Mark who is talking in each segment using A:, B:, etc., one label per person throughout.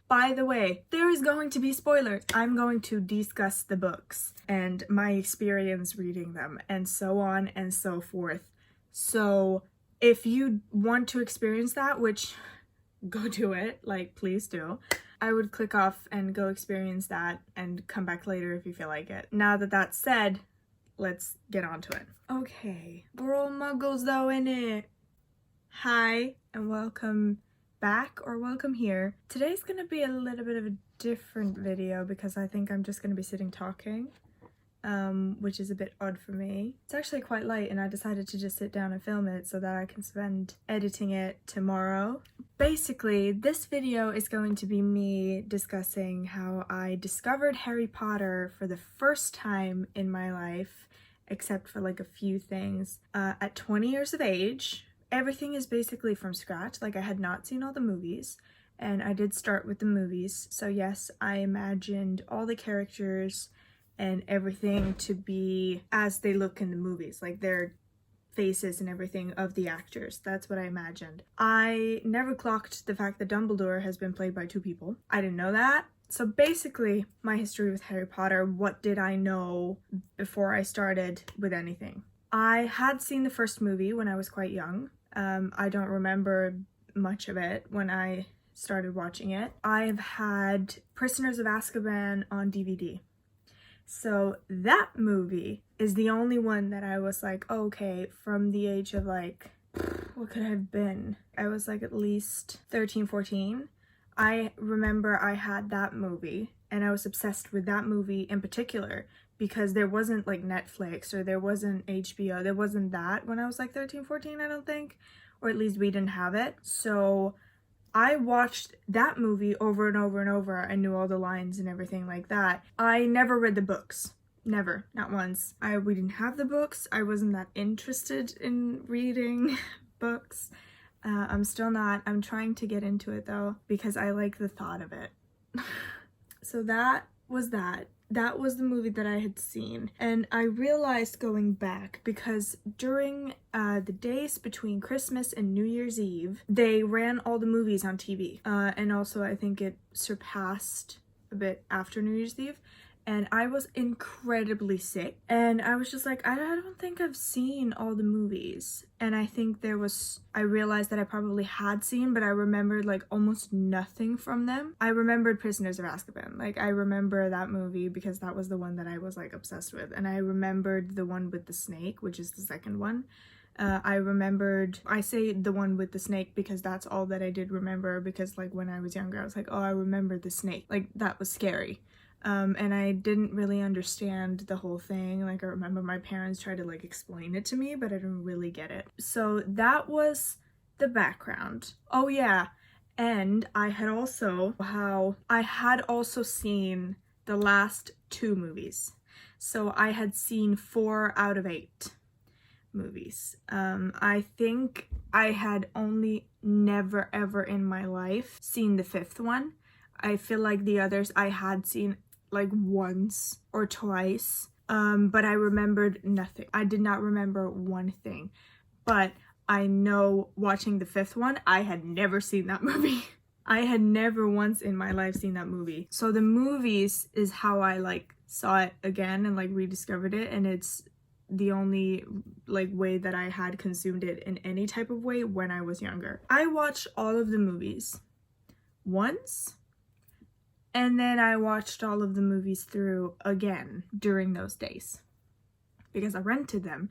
A: By the way, there is going to be spoilers. I'm going to discuss the books and my experience reading them and so on and so forth. So if you want to experience that, which go do it, like please do, I would click off and go experience that and come back later if you feel like it. Now that that's said, let's get on to it. Okay, we're all muggles though, innit? Hi and welcome back, or welcome here. Today's gonna be a little bit of a different video because I think I'm just gonna be sitting talking, which is a bit odd for me. It's actually quite late and I decided to just sit down and film it so that I can spend editing it tomorrow. Basically, this video is going to be me discussing how I discovered Harry Potter for the first time in my life, except for like a few things, at 20 years of age. Everything is basically from scratch. Like, I had not seen all the movies, and I did start with the movies. So yes, I imagined all the characters and everything to be as they look in the movies, like their faces and everything of the actors. That's what I imagined. I never clocked the fact that Dumbledore has been played by two people. I didn't know that. So basically, my history with Harry Potter, what did I know before I started with anything? I had seen the first movie when I was quite young. I don't remember much of it when I started watching it. I've had Prisoners of Azkaban on DVD. So that movie is the only one that I was like, okay, from the age of like, what could I have been? I was like at least 13, 14. I remember I had that movie and I was obsessed with that movie in particular because there wasn't like Netflix or there wasn't HBO. There wasn't that when I was like 13, 14, I don't think, or at least we didn't have it. So I watched that movie over and over and over. I knew all the lines and everything like that. I never read the books. Never. Not once. We didn't have the books. I wasn't that interested in reading books. I'm still not. I'm trying to get into it though because I like the thought of it. So that was that. That was the movie that I had seen, and I realized going back because during the days between Christmas and New Year's Eve, they ran all the movies on TV, and also I think it surpassed a bit after New Year's Eve, and I was incredibly sick, and I was just like, I don't think I've seen all the movies, and I think I realized that I probably had seen, but I remembered like almost nothing from them. I remembered Prisoners of Azkaban. Like, I remember that movie because that was the one that I was like obsessed with, and I remembered the one with the snake, which is the second one. I say the one with the snake because that's all that I did remember, because like when I was younger, I was like, oh, I remember the snake. Like, that was scary. And I didn't really understand the whole thing. Like, I remember my parents tried to like explain it to me, but I didn't really get it. So that was the background. Oh yeah, and I had also seen the last two movies. So I had seen 4 out of 8 movies. I think I had only never ever in my life seen the 5th one. I feel like the others I had seen like once or twice, but I remembered nothing. I did not remember one thing, but I know watching the 5th one, I had never seen that movie. I had never once in my life seen that movie. So the movies is how I like saw it again and like rediscovered it, and it's the only like way that I had consumed it in any type of way when I was younger. I watched all of the movies once, and then I watched all of the movies through again during those days because I rented them,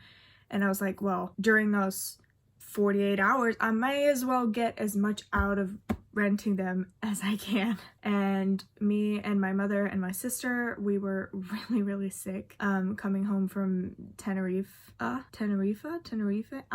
A: and I was like, well, during those 48 hours, I may as well get as much out of renting them as I can. And me and my mother and my sister, we were really sick coming home from Tenerife. I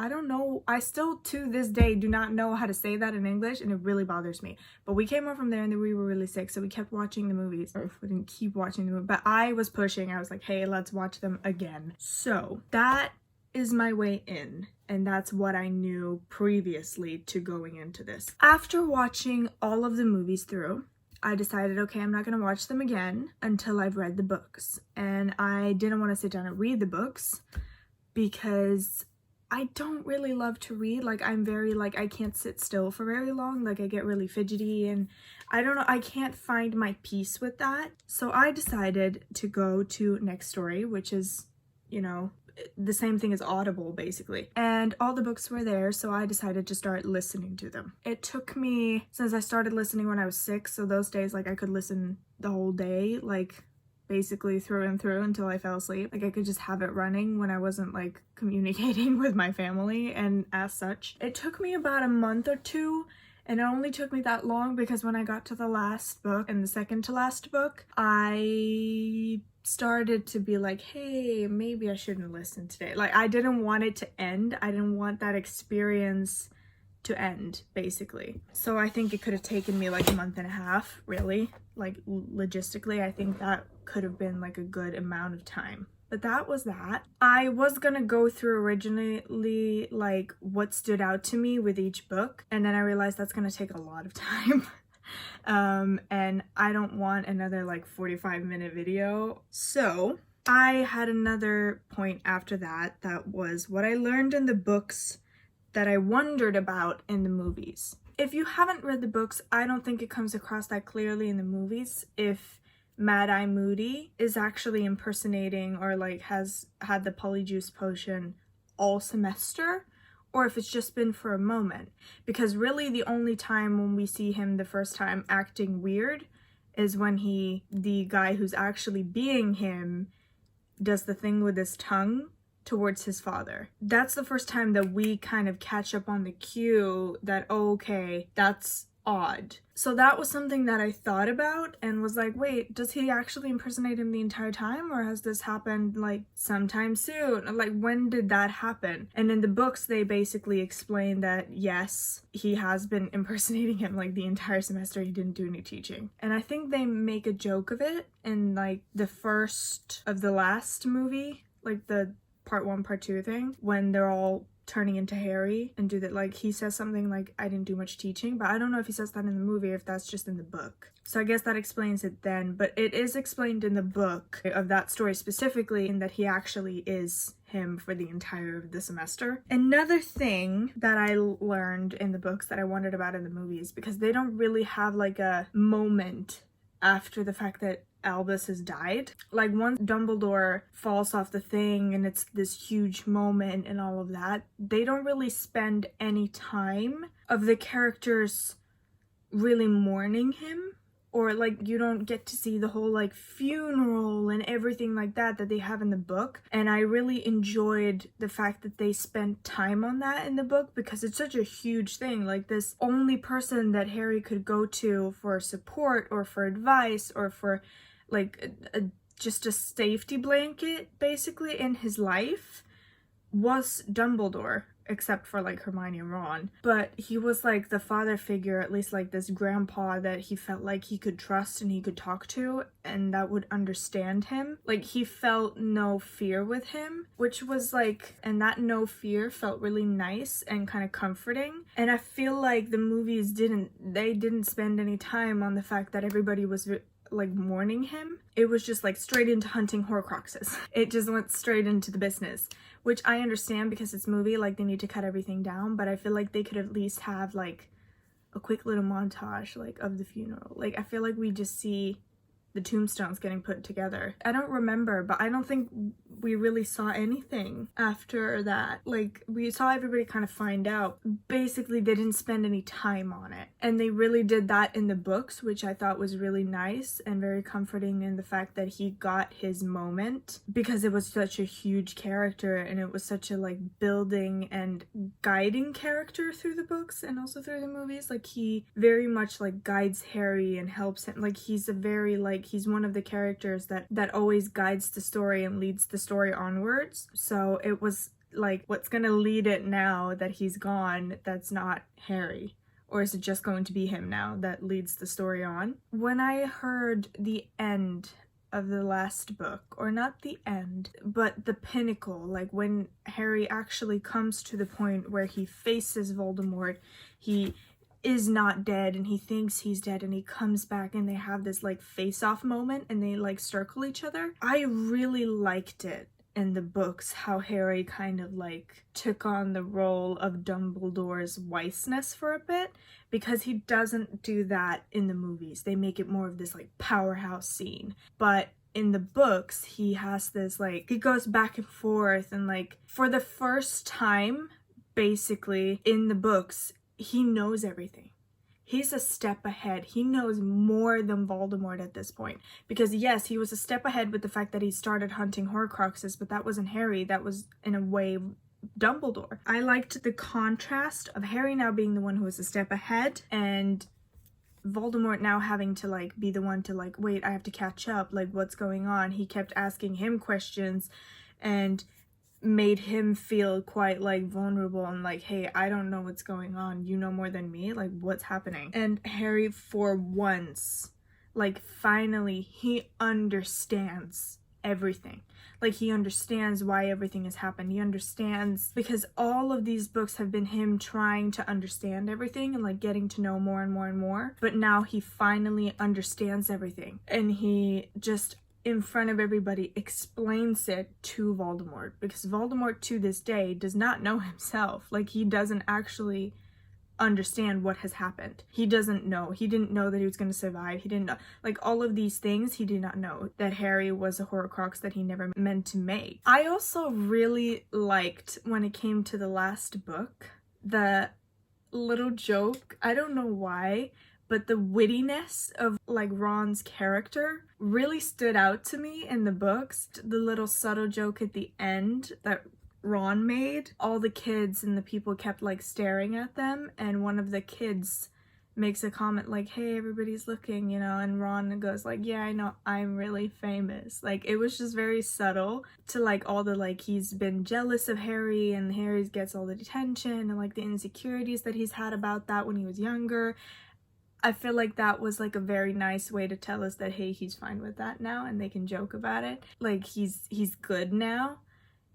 A: don't know. I still to this day do not know how to say that in English, and it really bothers me. But we came home from there and then we were really sick, so we kept watching the movies. Or we didn't keep watching the movie, but I was pushing. I was like, hey, let's watch them again. So that is my way in, and that's what I knew previously to going into this. After watching all of the movies through, I decided, okay, I'm not gonna watch them again until I've read the books. And I didn't want to sit down and read the books because I don't really love to read. Like, I'm very, like, I can't sit still for very long. Like, I get really fidgety and I don't know, I can't find my peace with that. So I decided to go to Next Story, which is, you know, the same thing as Audible, basically. And all the books were there, so I decided to start listening to them. It took me, since I started listening when I was 6, so those days, like, I could listen the whole day, like, basically through and through until I fell asleep. Like, I could just have it running when I wasn't, like, communicating with my family, and as such. It took me about a month or two, and it only took me that long because when I got to the last book and the second to last book, I started to be like, hey, maybe I shouldn't listen today. Like, I didn't want it to end. I didn't want that experience to end, basically. So I think it could have taken me like a month and a half, really. Like, logistically, I think that could have been like a good amount of time. But that was that. I was gonna go through originally like what stood out to me with each book, and then I realized that's gonna take a lot of time. And I don't want another like 45-minute video. So I had another point after that was what I learned in the books that I wondered about in the movies. If you haven't read the books, I don't think it comes across that clearly in the movies if Mad Eye Moody is actually impersonating or like has had the polyjuice potion all semester, or if it's just been for a moment. Because really the only time when we see him the first time acting weird is when the guy who's actually being him does the thing with his tongue towards his father. That's the first time that we kind of catch up on the cue that, oh, okay, that's odd. So that was something that I thought about and was like, wait, does he actually impersonate him the entire time, or has this happened like sometime soon? Like, when did that happen? And in the books they basically explain that yes, he has been impersonating him like the entire semester. He didn't do any teaching. And I think they make a joke of it in like the first of the last movie, like the part 1 part 2 thing, when they're all turning into Harry and do that. Like, he says something like, I didn't do much teaching, but I don't know if he says that in the movie or if that's just in the book. So I guess that explains it then, but it is explained in the book of that story specifically in that he actually is him for the entire of the semester. Another thing that I learned in the books that I wondered about in the movies, because they don't really have like a moment after the fact that Albus has died. Like, once Dumbledore falls off the thing and it's this huge moment and all of that, they don't really spend any time of the characters really mourning him, or like you don't get to see the whole like funeral and everything like that they have in the book. And I really enjoyed the fact that they spent time on that in the book, because it's such a huge thing. Like, this only person that Harry could go to for support or for advice or for like just a safety blanket basically in his life was Dumbledore, except for like Hermione and Ron. But he was like the father figure, at least like this grandpa that he felt like he could trust and he could talk to and that would understand him. Like, he felt no fear with him, which was like, and that no fear felt really nice and kind of comforting. And I feel like the movies didn't spend any time on the fact that everybody was like mourning him. It was just like straight into hunting Horcruxes. It just went straight into the business, which I understand because it's movie, like they need to cut everything down, but I feel like they could at least have like a quick little montage like of the funeral. Like, I feel like we just see the tombstones getting put together. I don't remember, but I don't think we really saw anything after that. Like, we saw everybody kind of find out. Basically, they didn't spend any time on it. And they really did that in the books, which I thought was really nice and very comforting in the fact that he got his moment, because it was such a huge character and it was such a like building and guiding character through the books and also through the movies. Like, he very much like guides Harry and helps him. Like, he's a very like, he's one of the characters that always guides the story and leads the story onwards. So it was like, what's gonna lead it now that he's gone that's not Harry? Or is it just going to be him now that leads the story on? When I heard the end of the last book, or not the end, but the pinnacle, like when Harry actually comes to the point where he faces Voldemort, he is not dead and he thinks he's dead and he comes back and they have this like face-off moment and they like circle each other. I really liked it. in the books how Harry kind of like took on the role of Dumbledore's wiseness for a bit, because he doesn't do that in the movies. They make it more of this like powerhouse scene. But in the books, he has this like, he goes back and forth, and like for the first time, basically in the books, he knows everything. He's a step ahead. He knows more than Voldemort at this point. Because yes, he was a step ahead with the fact that he started hunting Horcruxes, but that wasn't Harry. That was, in a way, Dumbledore. I liked the contrast of Harry now being the one who was a step ahead, and Voldemort now having to like be the one to like, wait, I have to catch up. Like, what's going on? He kept asking him questions and made him feel quite like vulnerable and like, hey, I don't know what's going on, you know more than me, like what's happening? And Harry, for once, like finally, he understands everything. Like he understands why everything has happened. He understands, because all of these books have been him trying to understand everything and like getting to know more and more and more, but now he finally understands everything, and he just in front of everybody explains it to Voldemort, because Voldemort to this day does not know himself. Like he doesn't actually understand what has happened. He doesn't know. He didn't know that he was going to survive. He didn't know, like all of these things he did not know, that Harry was a Horcrux that he never meant to make. I also really liked, when it came to the last book, the little joke, I don't know why, but the wittiness of like Ron's character really stood out to me in the books. The little subtle joke at the end that Ron made, all the kids and the people kept like staring at them, and one of the kids makes a comment like, hey, everybody's looking, you know, and Ron goes like, yeah, I know, I'm really famous. Like it was just very subtle to like all the like, he's been jealous of Harry and Harry gets all the attention and like the insecurities that he's had about that when he was younger. I feel like that was like a very nice way to tell us that, hey, he's fine with that now and they can joke about it. Like he's good now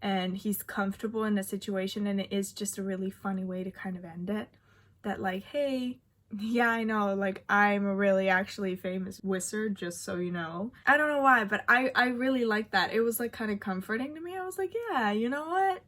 A: and he's comfortable in the situation, and it is just a really funny way to kind of end it. That like, hey, yeah, I know, like I'm a really actually famous wizard, just so you know. I don't know why, but I really like that. It was like kind of comforting to me. I was like, yeah, you know what?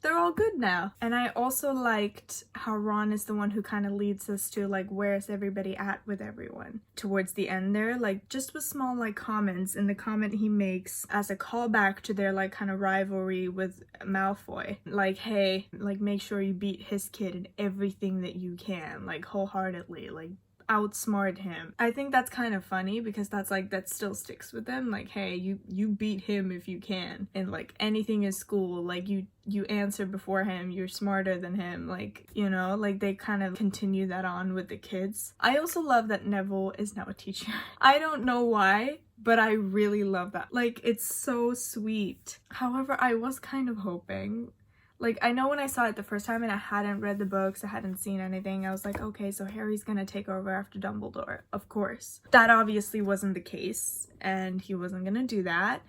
A: They're all good now. And I also liked how Ron is the one who kind of leads us to like, where's everybody at with everyone towards the end there, like just with small like comments. And the comment he makes as a callback to their like kind of rivalry with Malfoy, like, hey, like make sure you beat his kid in everything that you can, like wholeheartedly, like outsmart him. I think that's kind of funny, because that's like, that still sticks with them. Like, hey, you beat him if you can, and like anything in school, like you answer before him, you're smarter than him, like, you know, like they kind of continue that on with the kids. I also love that Neville is now a teacher. I don't know why, but I really love that. Like, it's so sweet. However, I was kind of hoping, like, I know when I saw it the first time and I hadn't read the books, I hadn't seen anything, I was like, okay, so Harry's gonna take over after Dumbledore, of course. That obviously wasn't the case, and he wasn't gonna do that.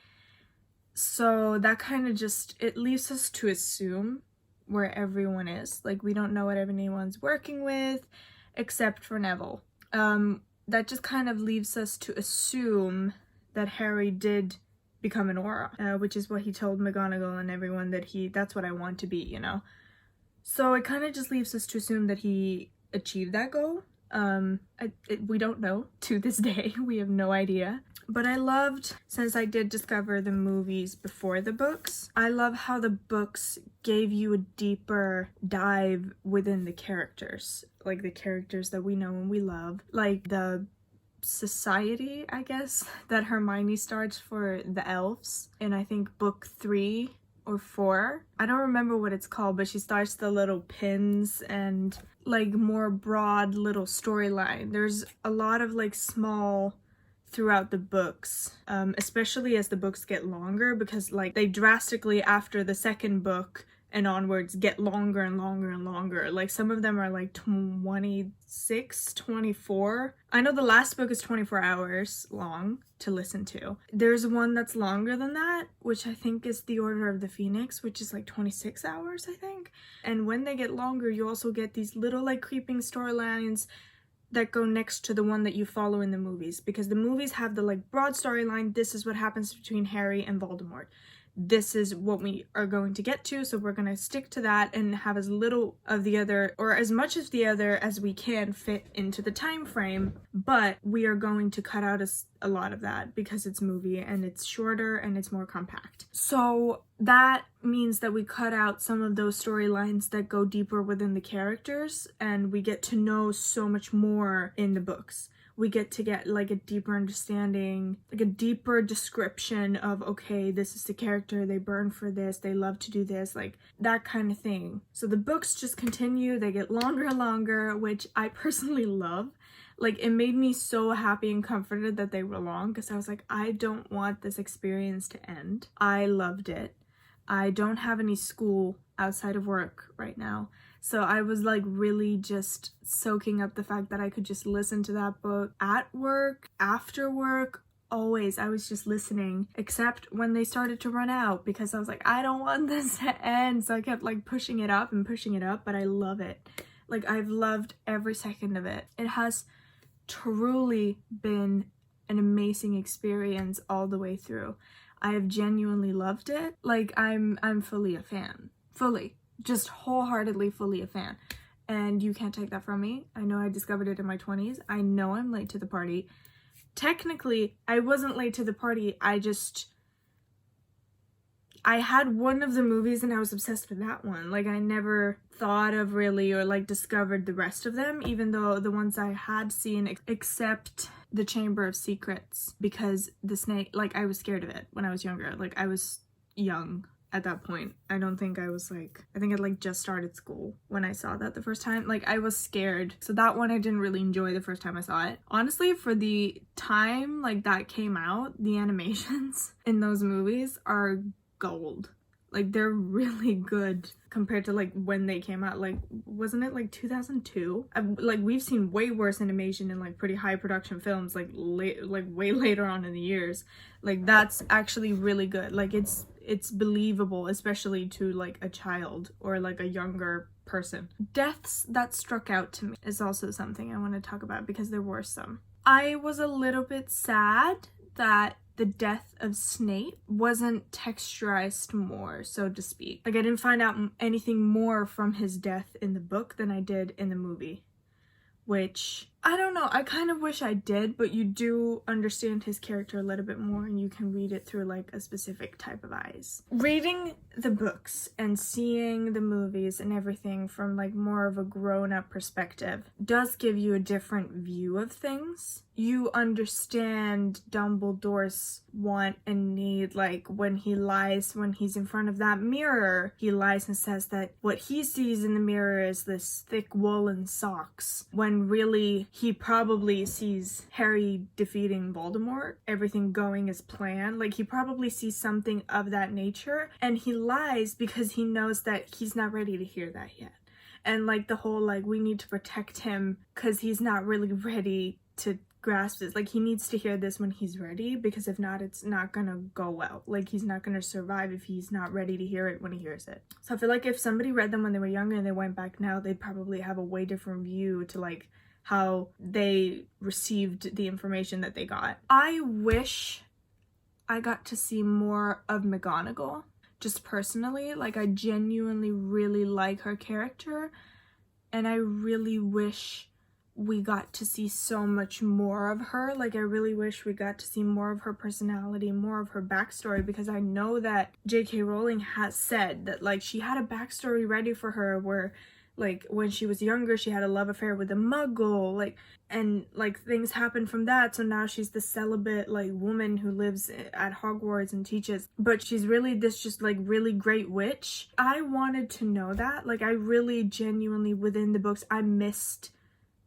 A: So that kind of just, it leaves us to assume where everyone is. Like, we don't know what anyone's working with, except for Neville. That just kind of leaves us to assume that Harry did become an Auror, which is what he told McGonagall and everyone, that that's what I want to be, you know. So it kind of just leaves us to assume that he achieved that goal. We don't know to this day. We have no idea. But I loved, since I did discover the movies before the books, I love how the books gave you a deeper dive within the characters, like the characters that we know and we love, like the society, I guess, that Hermione starts for the elves in, I think, book 3 or 4. I don't remember what it's called, but she starts the little pins and like more broad little storyline. There's a lot of like small throughout the books, especially as the books get longer, because like they drastically, after the second book and onwards, get longer and longer and longer. Like some of them are like 26, 24. I know the last book is 24 hours long to listen to. There's one that's longer than that, which I think is the Order of the Phoenix, which is like 26 hours, I think. And when they get longer, you also get these little like creeping storylines that go next to the one that you follow in the movies, because the movies have the like broad storyline, this is what happens between Harry and Voldemort. this is what we are going to get to, so we're going to stick to that and have as little of the other or as much of the other as we can fit into the time frame, but we are going to cut out a lot of that because it's movie and it's shorter and it's more compact. So that means that we cut out some of those storylines that go deeper within the characters, and we get to know so much more in the books. We get to get like a deeper understanding, like a deeper description of, okay, this is the character, they burn for this, they love to do this, like that kind of thing. So the books just continue, they get longer and longer, which I personally love. Like, it made me so happy and comforted that they were long, because I was like, I don't want this experience to end. I loved it. I don't have any school outside of work right now, so I was like really just soaking up the fact that I could just listen to that book at work, after work, always. I was just listening, except when they started to run out, because I was like, I don't want this to end, so I kept like pushing it up, but I love it. Like, I've loved every second of it. It has truly been an amazing experience all the way through. I have genuinely loved it. Like, I'm fully a fan. Fully. Just wholeheartedly fully a fan. And you can't take that from me. I know I discovered it in my 20s. I know I'm late to the party. Technically, I wasn't late to the party. I had one of the movies and I was obsessed with that one. Like, I never thought of really or like discovered the rest of them, even though the ones I had seen, except the Camberofsecrets, because the snake, like, I was scared of it when I was younger. Like, I was young at that point. I don't think I was like, I think I'd like just started school when I saw that the first time. Like, I was scared. So that one I didn't really enjoy the first time I saw it. Honestly, for the time like that came out, the animations in those movies are gold. Like, they're really good compared to like when they came out. Like, wasn't it like 2002? Like, we've seen way worse animation in like pretty high production films like way later on in the years. Like, that's actually really good. Like, it's believable, especially to like a child or like a younger person. Deaths that struck out to me is also something I want to talk about, because there were some. I was a little bit sad that the death of Snape wasn't texturized more, so to speak. Like, I didn't find out anything more from his death in the book than I did in the movie. Which, I don't know, I kind of wish I did, but you do understand his character a little bit more and you can read it through like a specific type of eyes. Reading the books and seeing the movies and everything from like more of a grown-up perspective does give you a different view of things. You understand Dumbledore's want and need, like when he's in front of that mirror, he lies and says that what he sees in the mirror is this thick woolen socks, when really he probably sees Harry defeating Voldemort, everything going as planned. Like, he probably sees something of that nature, and he lies because he knows that he's not ready to hear that yet. And like the whole like, we need to protect him because he's not really ready to grasp this. Like, he needs to hear this when he's ready, because if not, it's not gonna go well. Like, he's not gonna survive if he's not ready to hear it when he hears it. So I feel like if somebody read them when they were younger and they went back now, they'd probably have a way different view to like how they received the information that they got. I wish I got to see more of McGonagall, just personally. Like, I genuinely really like her character, and I really wish we got to see so much more of her. Like, I really wish we got to see more of her personality, more of her backstory, because I know that J.K. Rowling has said that like she had a backstory ready for her where like when she was younger she had a love affair with a muggle, like, and like things happened from that, so now she's the celibate like woman who lives at Hogwarts and teaches, but she's really this just like really great witch. I wanted to know that. Like, I really genuinely within the books I missed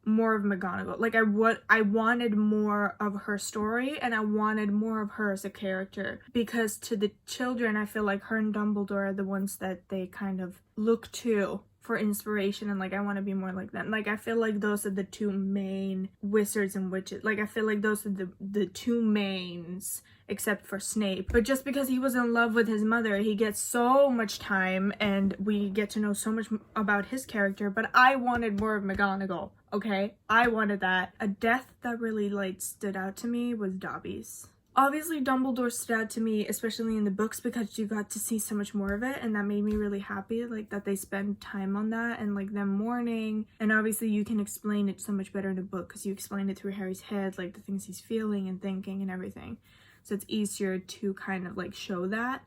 A: more of McGonagall. Like, I wanted more of her story, and I wanted more of her as a character, because to the children I feel like her and Dumbledore are the ones that they kind of look to for inspiration, and like I want to be more like them. Like, I feel like those are the two main wizards and witches. Like, I feel like those are the two mains, except for Snape. But just because he was in love with his mother, he gets so much time and we get to know so much about his character. But I wanted more of McGonagall, okay? I wanted that. A death that really like stood out to me was Dobby's. Obviously, Dumbledore stood out to me, especially in the books, because you got to see so much more of it, and that made me really happy, like, that they spend time on that, and, like, them mourning, and obviously you can explain it so much better in a book, because you explain it through Harry's head, like, the things he's feeling and thinking and everything, so it's easier to kind of, like, show that,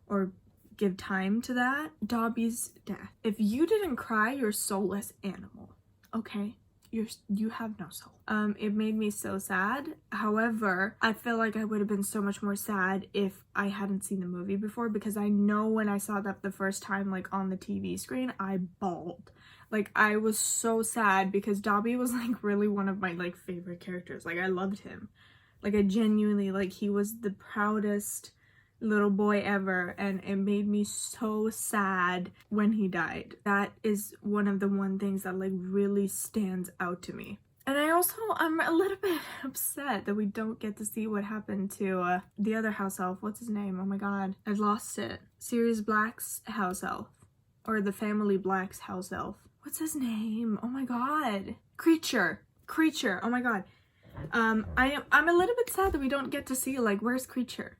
A: or give time to that. Dobby's death. If you didn't cry, you're a soulless animal, okay? You have no soul. It made me so sad. However, I feel like I would have been so much more sad if I hadn't seen the movie before, because I know when I saw that the first time, like, on the TV screen, I bawled. Like, I was so sad because Dobby was, like, really one of my, like, favorite characters. Like, I loved him. Like, I genuinely, like, he was the proudest little boy ever, and it made me so sad when he died. That is one of the things that, like, really stands out to me. And I'm a little bit upset that we don't get to see what happened to the other house elf. What's his name? Oh my god, I lost it. Sirius Black's house elf, or the family Black's house elf. What's his name? Oh my god, Creature. Oh my god. I'm a little bit sad that we don't get to see, like, where's Creature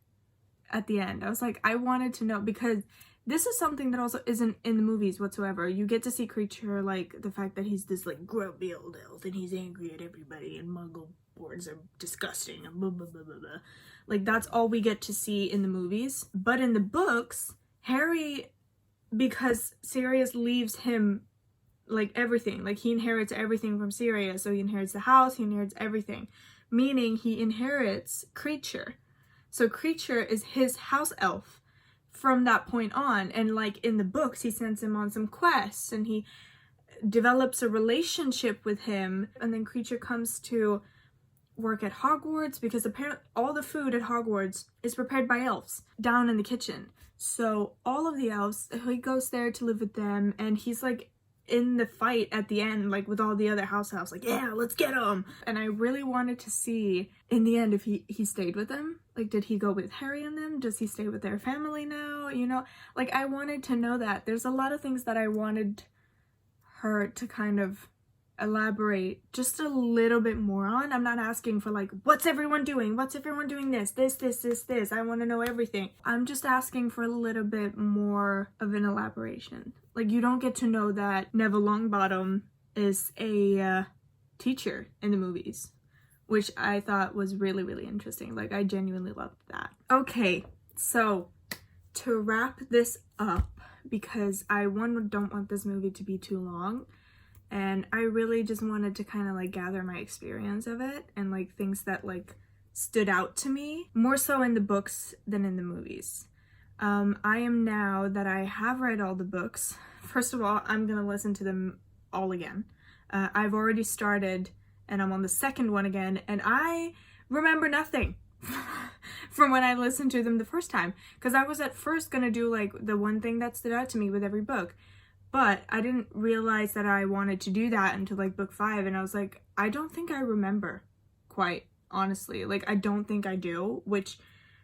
A: at the end. I was like, I wanted to know, because this is something that also isn't in the movies whatsoever. You get to see Creature, like, the fact that he's this, like, grumpy old elf and he's angry at everybody and muggle boards are disgusting and blah blah blah blah blah. Like, that's all we get to see in the movies. But in the books, Harry, because Sirius leaves him, like, everything. Like, he inherits everything from Sirius. So he inherits the house, he inherits everything. Meaning he inherits Creature. So Creature is his house elf from that point on. And, like, in the books, he sends him on some quests and he develops a relationship with him. And then Creature comes to work at Hogwarts, because apparently all the food at Hogwarts is prepared by elves down in the kitchen. So all of the elves, he goes there to live with them, and he's, like, in the fight at the end, like, with all the other house elves, like, yeah, let's get him. And I really wanted to see in the end if he stayed with them. Like, did he go with Harry and them? Does he stay with their family now? You know, like, I wanted to know that. There's a lot of things that I wanted her to kind of elaborate just a little bit more on. I'm not asking for, like, what's everyone doing? What's everyone doing this? I want to know everything. I'm just asking for a little bit more of an elaboration. Like, you don't get to know that Neville Longbottom is a teacher in the movies, which I thought was really, really interesting. Like, I genuinely loved that. Okay, so to wrap this up, because I don't want this movie to be too long, and I really just wanted to kind of, like, gather my experience of it and, like, things that, like, stood out to me more so in the books than in the movies. I am, now that I have read all the books, first of all, I'm gonna listen to them all again. I've already started and I'm on the second one again, and I remember nothing from when I listened to them the first time, because I was at first gonna do, like, the one thing that stood out to me with every book, but I didn't realize that I wanted to do that until, like, book 5, and I was like, I don't think I remember, quite honestly. Like, I don't think I do, which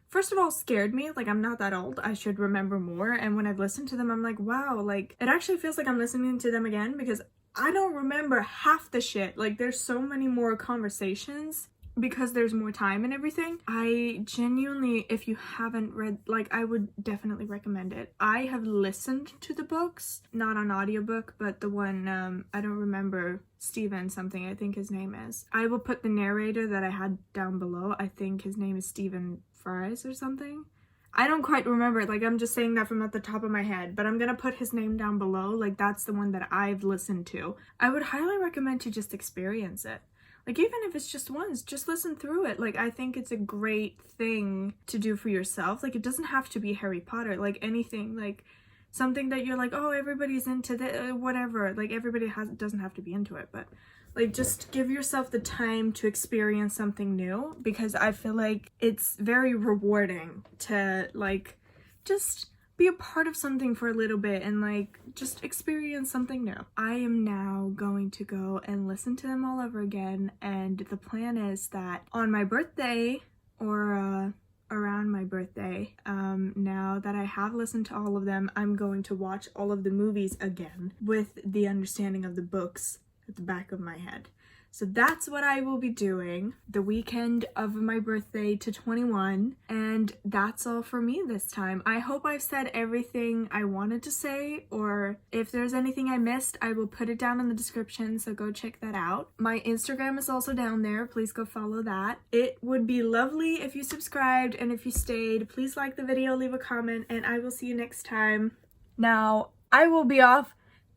A: first of all scared me. Like, I'm not that old, I should remember more. And when I've listened to them, I'm like, wow, like, it actually feels like I'm listening to them again, because I don't remember half the shit. Like, there's so many more conversations because there's more time and everything. I genuinely, if you haven't read, like, I would definitely recommend it. I have listened to the books, not on audiobook, but the one, I don't remember, Stephen something, I think his name is. I will put the narrator that I had down below. I think his name is Stephen Fries or something. I don't quite remember, like, I'm just saying that from at the top of my head, but I'm gonna put his name down below. Like, that's the one that I've listened to. I would highly recommend to just experience it. Like, even if it's just once, just listen through it. Like, I think it's a great thing to do for yourself. Like, it doesn't have to be Harry Potter. Like, anything, like, something that you're like, oh, everybody's into the whatever. Like, everybody doesn't have to be into it, but, like, just give yourself the time to experience something new, because I feel like it's very rewarding to, like, just be a part of something for a little bit and, like, just experience something new. I am now going to go and listen to them all over again, and the plan is that on my birthday, or around my birthday, now that I have listened to all of them, I'm going to watch all of the movies again with the understanding of the books at the back of my head. So that's what I will be doing the weekend of my birthday to 21. And that's all for me this time. I hope I've said everything I wanted to say, or if there's anything I missed, I will put it down in the description, so go check that out. My Instagram is also down there. Please go follow that. It would be lovely if you subscribed, and if you stayed, please like the video, leave a comment, and I will see you next time. Now, I will be off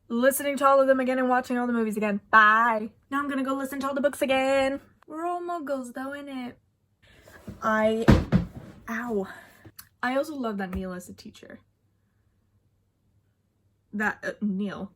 A: listening to all of them again and watching all the movies again. Bye! Now I'm gonna go listen to all the books again. We're all muggles though, innit? Ow. I also love that Neil is a teacher. Neil.